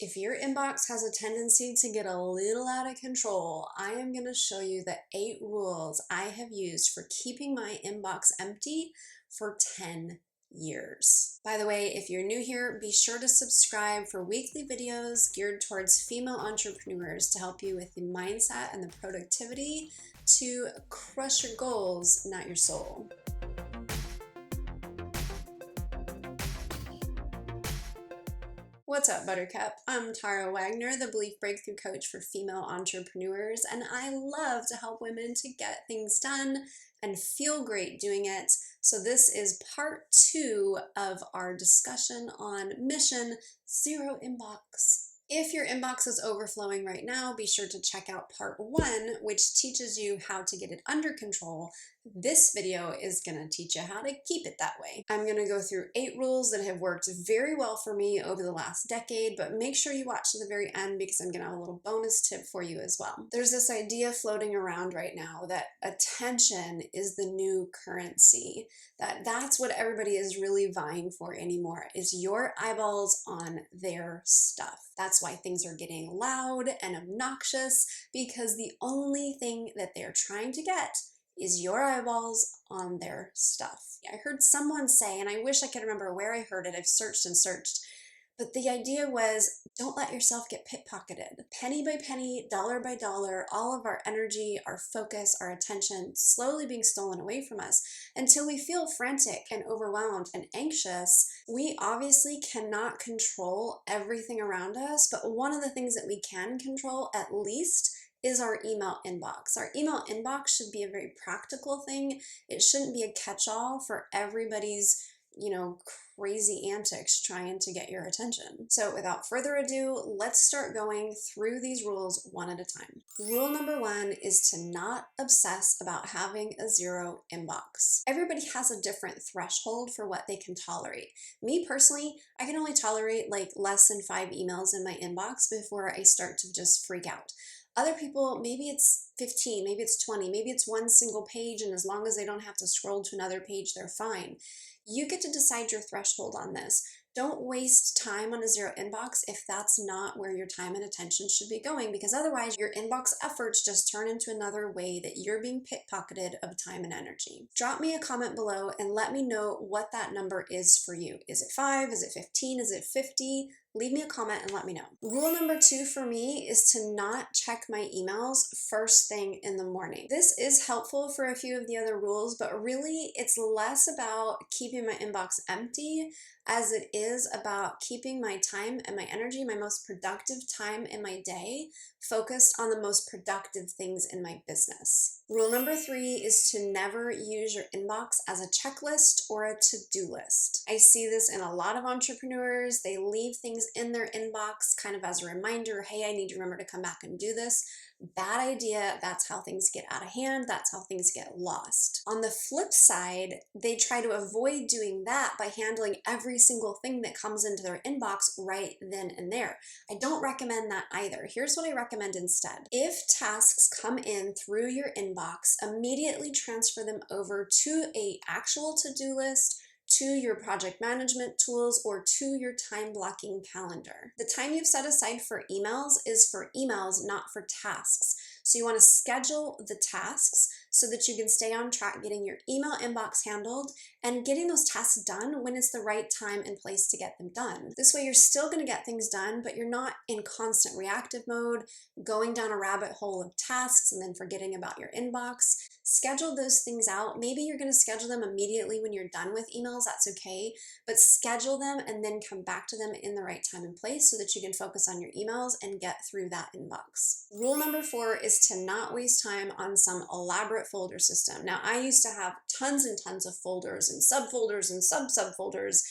If your inbox has a tendency to get a little out of control, I am going to show you the 8 rules I have used for keeping my inbox empty for 10 years. By the way, if you're new here, be sure to subscribe for weekly videos geared towards female entrepreneurs to help you with the mindset and the productivity to crush your goals, not your soul. What's up, Buttercup? I'm Tara Wagner, the Belief Breakthrough Coach for female entrepreneurs, and I love to help women to get things done and feel great doing it. So this is part 2 of our discussion on Mission Zero Inbox. If your inbox is overflowing right now, be sure to check out part 1, which teaches you how to get it under control. This video is going to teach you how to keep it that way. I'm going to go through 8 rules that have worked very well for me over the last decade, but make sure you watch to the very end because I'm going to have a little bonus tip for you as well. There's this idea floating around right now that attention is the new currency, that's what everybody is really vying for anymore, is your eyeballs on their stuff. That's why things are getting loud and obnoxious, because the only thing that they're trying to get is your eyeballs on their stuff. I heard someone say, and I wish I could remember where I heard it, I've searched and searched, but the idea was, don't let yourself get pickpocketed. Penny by penny, dollar by dollar, all of our energy, our focus, our attention slowly being stolen away from us until we feel frantic and overwhelmed and anxious. We obviously cannot control everything around us, but one of the things that we can control at least is our email inbox. Our email inbox should be a very practical thing. It shouldn't be a catch-all for everybody's crazy antics trying to get your attention. So without further ado, let's start going through these rules one at a time. Rule number 1 is to not obsess about having a zero inbox. Everybody has a different threshold for what they can tolerate. Me personally, I can only tolerate like less than 5 emails in my inbox before I start to just freak out. Other people, maybe it's 15, maybe it's 20, maybe it's one single page, and as long as they don't have to scroll to another page, they're fine. You get to decide your threshold on this. Don't waste time on a zero inbox if that's not where your time and attention should be going, because otherwise your inbox efforts just turn into another way that you're being pickpocketed of time and energy. Drop me a comment below and let me know what that number is for you. Is it 5? Is it 15? Is it 50? Leave me a comment and let me know. Rule number 2 for me is to not check my emails first thing in the morning. This is helpful for a few of the other rules, but really it's less about keeping my inbox empty as it is about keeping my time and my energy, my most productive time in my day, focused on the most productive things in my business. Rule number 3 is to never use your inbox as a checklist or a to-do list. I see this in a lot of entrepreneurs. They leave things in their inbox kind of as a reminder, hey, I need to remember to come back and do this. Bad idea. That's how things get out of hand. That's how things get lost. On the flip side, they try to avoid doing that by handling every single thing that comes into their inbox right then and there. I don't recommend that either. Here's what I recommend instead. If tasks come in through your inbox, immediately transfer them over to an actual to-do list, to your project management tools, or to your time blocking calendar. The time you've set aside for emails is for emails, not for tasks. So you want to schedule the tasks so that you can stay on track getting your email inbox handled and getting those tasks done when it's the right time and place to get them done. This way you're still going to get things done, but you're not in constant reactive mode, going down a rabbit hole of tasks and then forgetting about your inbox. Schedule those things out. Maybe you're going to schedule them immediately when you're done with emails, that's okay, but schedule them and then come back to them in the right time and place so that you can focus on your emails and get through that inbox. Rule number 4 is to not waste time on some elaborate folder system. Now, I used to have tons and tons of folders and subfolders and subfolders,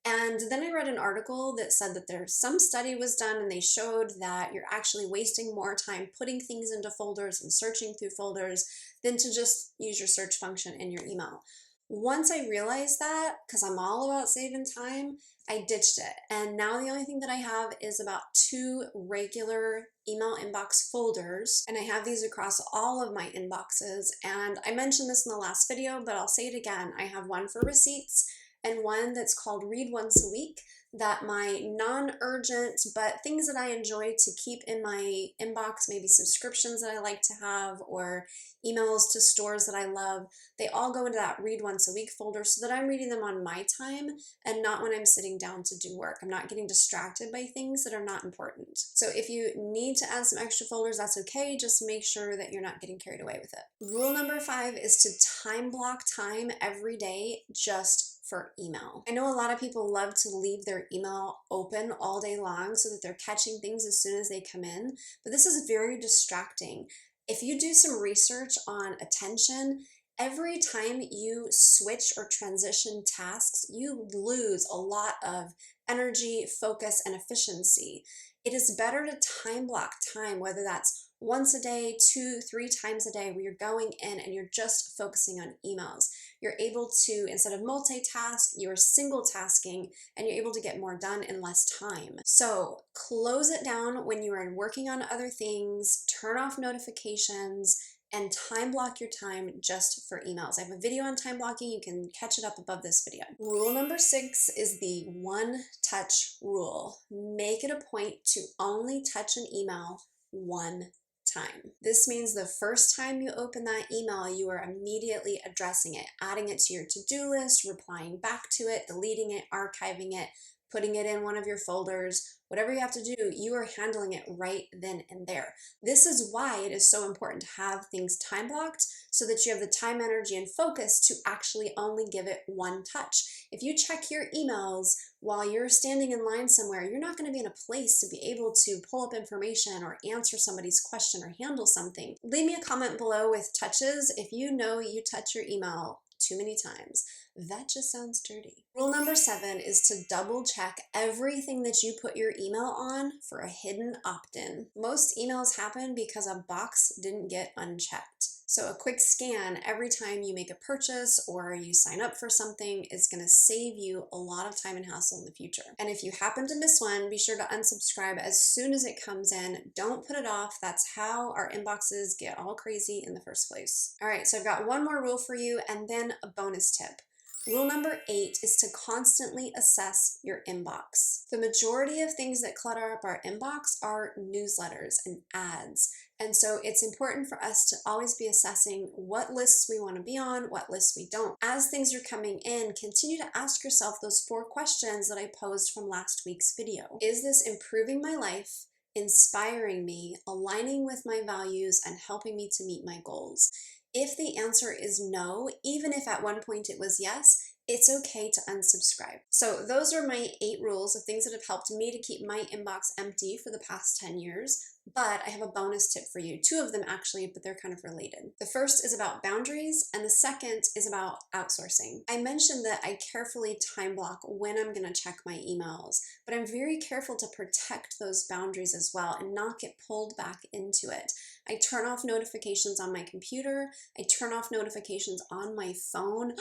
and then I read an article that said that some study was done and they showed that you're actually wasting more time putting things into folders and searching through folders than to just use your search function in your email. Once I realized that, because I'm all about saving time, I ditched it. And now the only thing that I have is about 2 regular email inbox folders. And I have these across all of my inboxes. And I mentioned this in the last video, but I'll say it again. I have one for receipts and one that's called Read Once a Week. that my non-urgent, but things that I enjoy to keep in my inbox, maybe subscriptions that I like to have, or emails to stores that I love, they all go into that read once a week folder so that I'm reading them on my time and not when I'm sitting down to do work. I'm not getting distracted by things that are not important. So if you need to add some extra folders, that's okay. Just make sure that you're not getting carried away with it. Rule number 5 is to time block time every day just for email. I know a lot of people love to leave their email open all day long so that they're catching things as soon as they come in, but this is very distracting. If you do some research on attention, every time you switch or transition tasks, you lose a lot of energy, focus, and efficiency. It is better to time block time, whether that's once a day, 2, 3 times a day, where you're going in and you're just focusing on emails. You're able to, instead of multitask, you're single tasking and you're able to get more done in less time. So close it down when you are working on other things, turn off notifications, and time block your time just for emails. I have a video on time blocking. You can catch it up above this video. Rule number 6 is the one touch rule. Make it a point to only touch an email one time. This means the first time you open that email, you are immediately addressing it, adding it to your to-do list, replying back to it, deleting it, archiving it, putting it in one of your folders. Whatever you have to do, you are handling it right then and there. This is why it is so important to have things time blocked so that you have the time, energy, and focus to actually only give it one touch. If you check your emails while you're standing in line somewhere, you're not going to be in a place to be able to pull up information or answer somebody's question or handle something. Leave me a comment below with touches if you know you touch your email too many times. That just sounds dirty. Rule number 7 is to double check everything that you put your email on for a hidden opt-in. Most emails happen because a box didn't get unchecked. So a quick scan every time you make a purchase or you sign up for something is going to save you a lot of time and hassle in the future. And if you happen to miss one, be sure to unsubscribe as soon as it comes in. Don't put it off. That's how our inboxes get all crazy in the first place. All right, so I've got one more rule for you and then a bonus tip. Rule number 8 is to constantly assess your inbox. The majority of things that clutter up our inbox are newsletters and ads. And so it's important for us to always be assessing what lists we want to be on, what lists we don't. As things are coming in, continue to ask yourself those 4 questions that I posed from last week's video. Is this improving my life, inspiring me, aligning with my values, and helping me to meet my goals? If the answer is no, even if at one point it was yes, it's okay to unsubscribe. So those are my 8 rules of things that have helped me to keep my inbox empty for the past 10 years. But I have a bonus tip for you, 2 of them actually, but they're kind of related. The first is about boundaries, and the second is about outsourcing. I mentioned that I carefully time block when I'm going to check my emails, but I'm very careful to protect those boundaries as well and not get pulled back into it. I turn off notifications on my computer. I turn off notifications on my phone.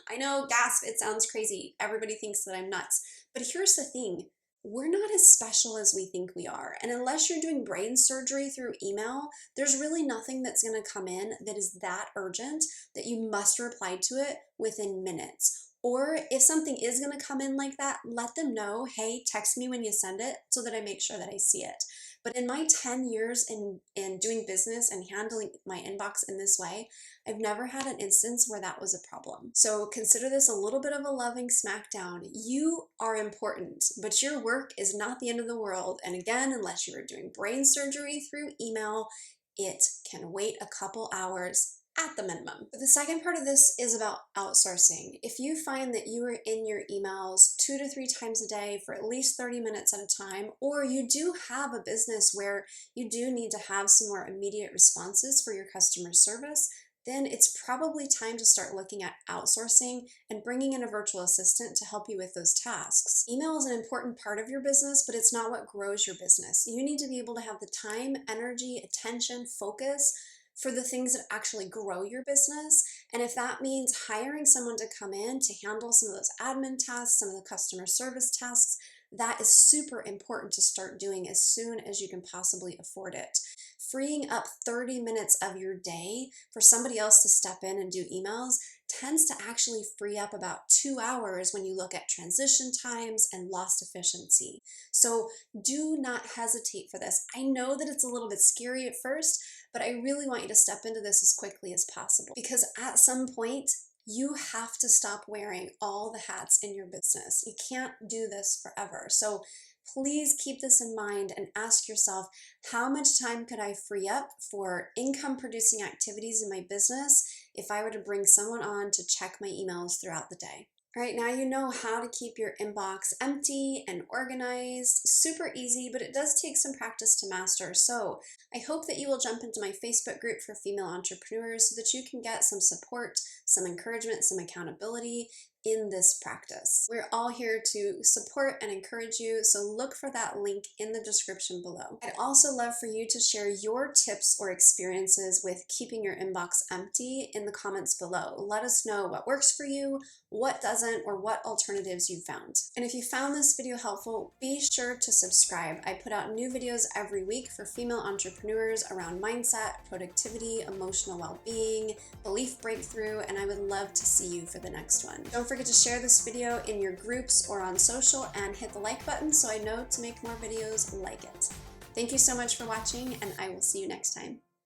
I know, gasp, it sounds crazy. Everybody thinks that I'm nuts. But here's the thing. We're not as special as we think we are. And unless you're doing brain surgery through email, there's really nothing that's going to come in that is that urgent that you must reply to it within minutes. Or if something is going to come in like that, let them know, hey, text me when you send it so that I make sure that I see it. But in my 10 years in doing business and handling my inbox in this way, I've never had an instance where that was a problem. So consider this a little bit of a loving smackdown. You are important, but your work is not the end of the world. And again, unless you are doing brain surgery through email, it can wait a couple hours at the minimum. But the second part of this is about outsourcing. If you find that you are in your emails 2 to 3 times a day for at least 30 minutes at a time, or you do have a business where you do need to have some more immediate responses for your customer service, then it's probably time to start looking at outsourcing and bringing in a virtual assistant to help you with those tasks. Email is an important part of your business, but it's not what grows your business. You need to be able to have the time, energy, attention, focus for the things that actually grow your business. And if that means hiring someone to come in to handle some of those admin tasks, some of the customer service tasks, that is super important to start doing as soon as you can possibly afford it. Freeing up 30 minutes of your day for somebody else to step in and do emails tends to actually free up about 2 hours when you look at transition times and lost efficiency. So do not hesitate for this. I know that it's a little bit scary at first, but I really want you to step into this as quickly as possible, because at some point, you have to stop wearing all the hats in your business. You can't do this forever. So please keep this in mind and ask yourself, how much time could I free up for income producing activities in my business if I were to bring someone on to check my emails throughout the day? All right, now you know how to keep your inbox empty and organized. Super easy, but it does take some practice to master. So I hope that you will jump into my Facebook group for female entrepreneurs so that you can get some support, some encouragement, some accountability in this practice. We're all here to support and encourage you, so look for that link in the description below. I'd also love for you to share your tips or experiences with keeping your inbox empty in the comments below. Let us know what works for you, what doesn't, or what alternatives you found. And if you found this video helpful, be sure to subscribe. I put out new videos every week for female entrepreneurs around mindset, productivity, emotional well-being, belief breakthrough, and I would love to see you for the next one. Don't forget to share this video in your groups or on social and hit the like button so I know to make more videos like it. Thank you so much for watching, and I will see you next time.